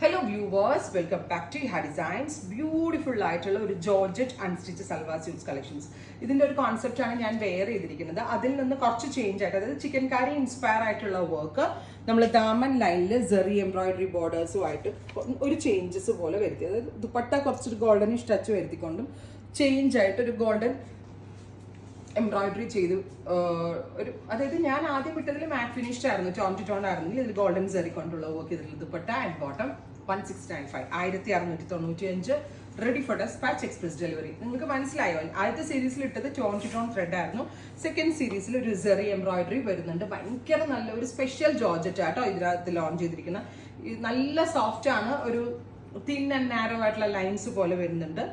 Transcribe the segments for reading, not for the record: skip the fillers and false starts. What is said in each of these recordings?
Hello viewers, welcome back to Ha Designs. Beautiful ആയിട്ടുള്ള ഒരു georgette unstitch salwar suits collections. ഇതിൻ്റെ ഒരു കോൺസെപ്റ്റാണ് ഞാൻ വെയർ ചെയ്തിരിക്കുന്നത്. അതിൽ നിന്ന് കുറച്ച് ചേഞ്ച് ആയിട്ട്, അതായത് ചിക്കൻ കാരി ഇൻസ്പയർ ആയിട്ടുള്ള വർക്ക് നമ്മൾ ദാമൻ ലൈനിൽ സെറി എംബ്രോയിഡറി ബോർഡേഴ്സുമായിട്ട് ഒരു ചേഞ്ചസ് പോലെ വരുത്തി. അതായത് ദുപ്പട്ട കുറച്ചൊരു ഗോൾഡനിഷ് ടച്ച് വരുത്തിക്കൊണ്ടും ചേഞ്ച് ആയിട്ട് ഒരു ഗോൾഡൻ എംബ്രോയിഡറി ചെയ്തു. ഒരു അതായത് ഞാൻ ആദ്യം വിട്ടതിൽ മാറ്റ് ഫിനിഷ്ഡ് ആയിരുന്നു, ടോൺ ടു ടോൺ ആയിരുന്നെങ്കിൽ ഇതിൽ ഗോൾഡൻ സെറി കൊണ്ടുള്ള വർക്ക് ഇതിൽ dupatta and bottom 1695 1695 ready for despatch express delivery. നിങ്ങൾക്ക് മനസ്സിലായോ? ആദ്യത്തെ സീരീസിൽ ഇട്ടത് ടോൺ ടു ടോൺ ത്രെഡ് ആയിരുന്നു. സെക്കൻഡ് സീരീസിൽ ഒരു സെറി എംബ്രോയിഡറി വരുന്നുണ്ട്. ഭയങ്കര നല്ല ഒരു സ്പെഷ്യൽ ജോർജറ്റ് ആട്ടോ ഇതിനകത്ത് ലോഞ്ച് ചെയ്തിരിക്കുന്ന. നല്ല സോഫ്റ്റ് ആണ്, ഒരു തിൻ ആൻഡ് നാരോ ആയിട്ടുള്ള ലൈൻസ് പോലെ വരുന്നുണ്ട്.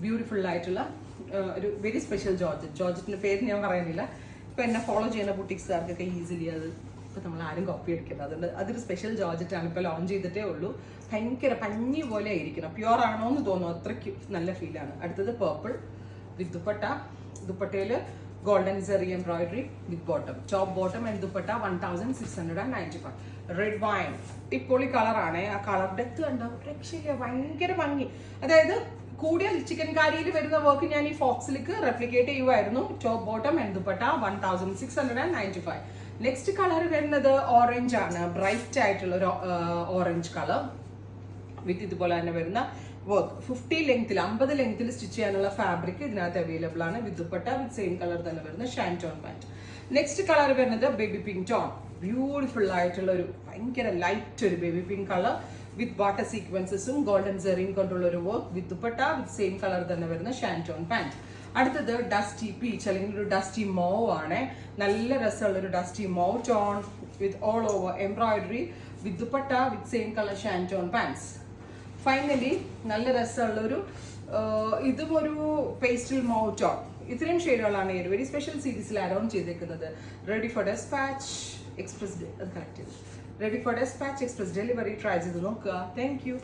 ബ്യൂട്ടിഫുൾ ആയിട്ടുള്ള ഒരു വെരി സ്പെഷ്യൽ ജോർജറ്റിന്റെ പേര് ഞാൻ പറയുന്നില്ല. ഇപ്പൊ എന്നെ ഫോളോ ചെയ്യുന്ന ബുട്ടിക്സുകാർക്കൊക്കെ ഈസിലി അത് ഇപ്പൊ നമ്മൾ ആരും കോപ്പി അടിക്കുന്നത്. അതുകൊണ്ട് അതൊരു സ്പെഷ്യൽ ജോർജറ്റ് ആണ്. ഇപ്പൊ ലോഞ്ച് ചെയ്തിട്ടേ ഉള്ളൂ. ഭയങ്കര പഞ്ഞി പോലെ ആയിരിക്കണം. പ്യുവർ ആണോ എന്ന് തോന്നുന്നു, അത്രയ്ക്ക് നല്ല ഫീലാണ്. അടുത്തത് പേർപ്പിൾ വിത്ത് ദുപ്പട്ട. ദുപ്പട്ടയില് golden zari embroidery with bottom, top bottom and dupatta 1695. Red wine ഇപ്പൊളി കളറാണ്. ആ കളർ ഡെപ്ത് കണ്ടോ, രക്ഷയില്ല, ഭയങ്കര ഭംഗി. അതായത് കൂടിയ ചിക്കൻ കാരിയിൽ വരുന്ന വർക്ക് ഞാൻ ഈ ഫോക്സിലേക്ക് റെപ്ലിക്കേറ്റ് ചെയ്യുമായിരുന്നു. Top bottom and dupatta 1695. Next colour വരുന്നത് ഓറഞ്ച് ആണ്. ബ്രൈറ്റ് ആയിട്ടുള്ള ഒരു ഓറഞ്ച് കളർ വിത്ത് ഇതുപോലെ തന്നെ വരുന്ന വർക്ക്. 50 ലെങ്ത്തിൽ 50 ലെങ്ത്തിൽ സ്റ്റിച്ച് ചെയ്യാനുള്ള ഫാബ്രിക് ഇതിനകത്ത് അവൈലബിൾ ആണ്. With dupatta with same colour തന്നെ വരുന്ന ഷാൻറ്റോൺ പാൻറ്. നെക്സ്റ്റ് കളർ വരുന്നത് ബേബി പിങ്ക് ടോൺ. ബ്യൂട്ടിഫുൾ ആയിട്ടുള്ള ഒരു ഭയങ്കര ലൈറ്റ് ഒരു baby pink colour with water സീക്വൻസസും ഗോൾഡൻ സെറിയും കൊണ്ടുള്ള ഒരു work. With dupatta with same colour തന്നെ വരുന്ന ഷാൻറ്റോൺ പാൻറ്. അടുത്തത് ഡസ്റ്റി പീച്ച് അല്ലെങ്കിൽ ഒരു ഡസ്റ്റി മോവ് ആണ്. നല്ല രസമുള്ള ഒരു dusty mauve tone with all over embroidery with dupatta with same colour shantoon pants. Finally നല്ല രസമുള്ളൊരു ഇതും ഒരു പേസ്റ്റൽ മോവ് ടോൺ. ഇത്രയും ഷെയ്ഡുകളാണ് ഈ ഒരു വെരി സ്പെഷ്യൽ സീരീസിൽ ആഡ് ഓൺ ചെയ്തേക്കുന്നത്. റെഡി ഫോർ ഡെസ്പാച്ച് എക്സ്പ്രസ്, അത് കറക്റ്റ് ചെയ്തു. Ready for despatch express delivery. Try ചെയ്ത് നോക്കുക. Thank U.